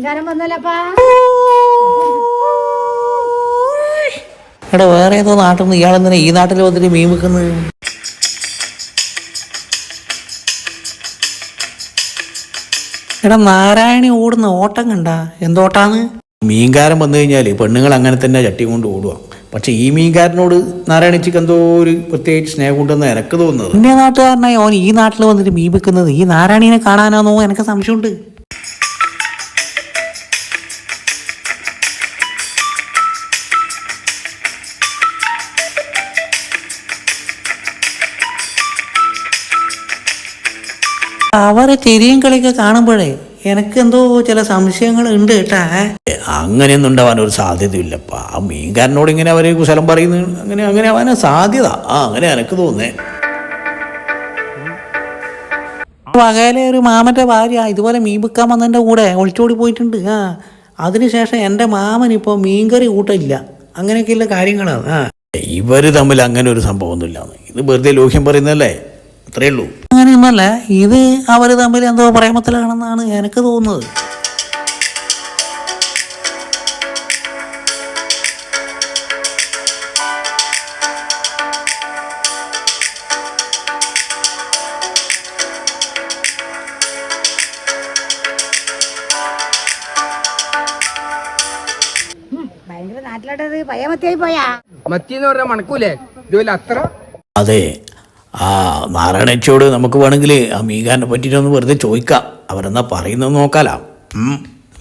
മീൻകാരൻ വന്നല്ലപ്പാ. എടാ വേറെ ഏതോ നാട്ടിൽ നിന്ന് ഇയാളെന്തിനാ ഈ നാട്ടിൽ വന്നിട്ട് മീൻ വെക്കുന്നത്? എടാ നാരായണി ഓടുന്ന ഓട്ടം കണ്ട എന്തോട്ടാന്ന്? മീൻകാരൻ വന്നു കഴിഞ്ഞാൽ പെണ്ണുങ്ങൾ അങ്ങനെ തന്നെ ചട്ടി കൊണ്ട് ഓടുക. പക്ഷെ ഈ മീൻകാരനോട് നാരായണിച്ചിക്ക് എന്തോ ഒരു പ്രത്യേകിച്ച് സ്നേഹം ഉണ്ടെന്ന് എനിക്ക് തോന്നുന്നത്. എന്റെ നാട്ടുകാരനായി ഓൻ ഈ നാട്ടിൽ വന്നിട്ട് മീൻ വെക്കുന്നത് ഈ നാരായണീനെ കാണാനാന്നോ എനിക്ക് സംശയമുണ്ട്. അവരെ ചെരിയും കളിയൊക്കെ കാണുമ്പോഴേ എനിക്ക് എന്തോ ചില സംശയങ്ങൾ ഉണ്ട് കേട്ടാ. അങ്ങനെയൊന്നും ഉണ്ടാവാൻ ഒരു സാധ്യതയില്ലപ്പ. ആ മീൻകാരനോട് ഇങ്ങനെ അവര് കുശലം പറയുന്നത് അങ്ങനെ അങ്ങനെ ആവാനാ സാധ്യത. അങ്ങനെ എനിക്ക് തോന്നേ. വകയിലെ ഒരു മാമന്റെ ഭാര്യ ഇതുപോലെ മീൻ വെക്കാൻ വന്നതിന്റെ കൂടെ ഒളിച്ചോടി പോയിട്ടുണ്ട്. അതിനുശേഷം എൻ്റെ മാമൻ ഇപ്പോൾ മീൻകറി കൂട്ടില്ല. അങ്ങനെയൊക്കെയുള്ള കാര്യങ്ങളാണ്. ഇവര് തമ്മിൽ അങ്ങനെ ഒരു സംഭവമൊന്നുമില്ല. ഇത് വെറുതെ ലോഹ്യം പറയുന്നല്ലേ, അത്രയേ ഉള്ളൂ. അങ്ങനെയൊന്നല്ല, ഇത് അവർ തമ്മിൽ എന്തോ പ്രേമത്തിലാണെന്നാണ് എനിക്ക് തോന്നുന്നത്. ഭയങ്കര നാട്ടിലോട്ടത് പയ്യ മത്തിയായി പോയാ. മത്തിന്ന് പറഞ്ഞാൽ മണക്കൂലേ ഇതുപോലെ അത്ര. അതെ, ആ നാരായണച്ചോട് നമുക്ക് വേണമെങ്കിൽ ആ മീൻകാരനെ പറ്റിയിട്ടൊന്ന് വെറുതെ ചോദിക്കാം. അവരെന്നാ പറയുന്നത് നോക്കാലാ.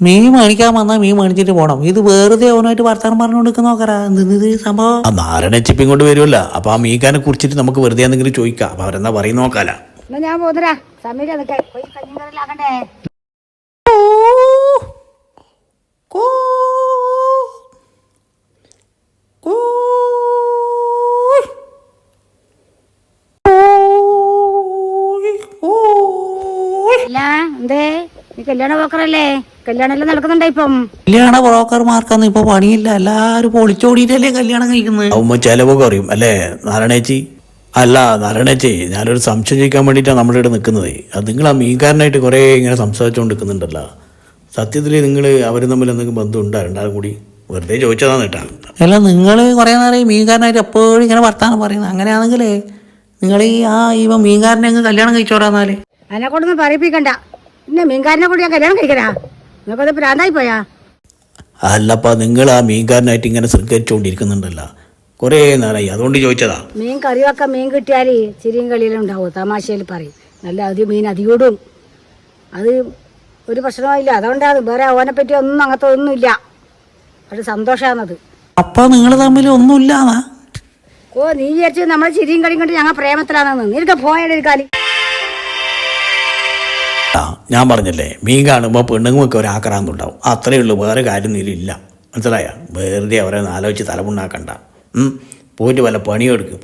മീൻ മേടിക്കാൻ വന്നാൽ മീൻ മേടിച്ചിട്ട് പോകണം. ഇത് വെറുതെ ഓനായിട്ട് വർത്താനം പറഞ്ഞു കൊടുക്കുന്ന നോക്കറാ. എന്ത് സംഭവം? ആ നാരായണച്ചിപ്പ് ഇങ്ങോട്ട് വരുമല്ല. അപ്പൊ ആ മീൻകാരനെ കുറിച്ചിട്ട് നമുക്ക് വെറുതെ എന്തെങ്കിലും ചോദിക്കാം. അപ്പൊ അവരെന്നാ പറയുന്ന നോക്കാലാ. എന്നാ ഞാൻ പോന്നരാ. സമീര പോയി കഞ്ഞിക്കറിലാക്കണ്ടേ. എന്തേ നീ കല്യാണ ബ്രോക്കറല്ലേ? കല്യാണം എല്ലാം നടക്കുന്നുണ്ടോ ഇപ്പം? കല്യാണ ബ്രോക്കർമാർക്കൊന്നും ഇപ്പൊ പണിയില്ല. എല്ലാരും പൊളിച്ചോടിയിട്ടല്ലേ കല്യാണം കഴിക്കുന്നത്. ആവുമ്പോ ചെലവൊക്കെ അറിയും അല്ലേ നാരായണേച്ചി? അല്ല നാരായണേച്ചി, ഞാനൊരു സംശയം ചോദിക്കാൻ വേണ്ടിയിട്ടാണ് നമ്മുടെ ഇവിടെ നിൽക്കുന്നത്. അത് നിങ്ങൾ ആ മീൻകാരനായിട്ട് കുറേ ഇങ്ങനെ സംസാരിച്ചുകൊണ്ട് നിൽക്കുന്നുണ്ടല്ലോ. സത്യത്തിൽ നിങ്ങൾ അവർ തമ്മിൽ എന്തെങ്കിലും ബന്ധം ഉണ്ടാ രണ്ടാളും കൂടി? വെറുതെ ചോദിച്ചതാണ് കേട്ടാ. അല്ല, നിങ്ങൾ കുറേ നേരം മീൻകാരനായിട്ട് എപ്പോഴും ഇങ്ങനെ വർത്താനം പറയുന്നത്. അങ്ങനെയാണെങ്കിലേ നിങ്ങൾ ഇവ മീൻകാരനെ അങ്ങ് കല്യാണം കഴിച്ചോടാന്നാല്. അതിനെ കൊണ്ടൊന്നും പറയിപ്പിക്കണ്ട. പിന്നെ മീൻകാരനെ കൊണ്ട് ഞാൻ കല്യാണം കഴിക്കരാ? നിങ്ങൾക്കത് പ്രാന്തായി പോയാ? അല്ലപ്പാ, നിങ്ങൾ ആ മീൻകാരനായിട്ട് ഇങ്ങനെ ശൃംഖരിച്ചുകൊണ്ടിരിക്കുന്നുണ്ടല്ലോ കുറേ നേരമായി, അതുകൊണ്ട് ചോദിച്ചതാ. മീൻ കറിയൊക്കെ മീൻ കിട്ടിയാൽ ചിരിയും കളിയിലും ഉണ്ടാവും. തമാശയിൽ പറയും. നല്ല മീൻ അധികോടും അത് ഒരു പ്രശ്നമില്ല. അതുകൊണ്ടാണ് വേറെ ഓനെ പറ്റി ഒന്നും അങ്ങനത്തെ ഒന്നുമില്ല. അത് സന്തോഷമാണത്. അപ്പൊ നിങ്ങൾ തമ്മിൽ ഒന്നുമില്ലാന്നാ? ഓ, നീ വിചാരിച്ചു നമ്മൾ ചിരിയും കളിയും കണ്ട് ഞങ്ങൾ പ്രേമത്തിലാണെന്ന്? നിനക്ക് പോയാലൊരു കാലി. ഞാൻ പറഞ്ഞല്ലേ, മീൻ കാണുമ്പോൾ പെണ്ണുങ്ങൾക്ക് ഒരു ആക്രാന്തം അത്രയേ ഉള്ളൂ. വേറെ കാര്യം ഇതിലില്ല. മനസ്സിലായ? വെറുതെ അവരെ ആലോചിച്ച് തലമുണ്ടാക്കണ്ട. പോയിട്ട് വല്ല പണിയെടുക്കും.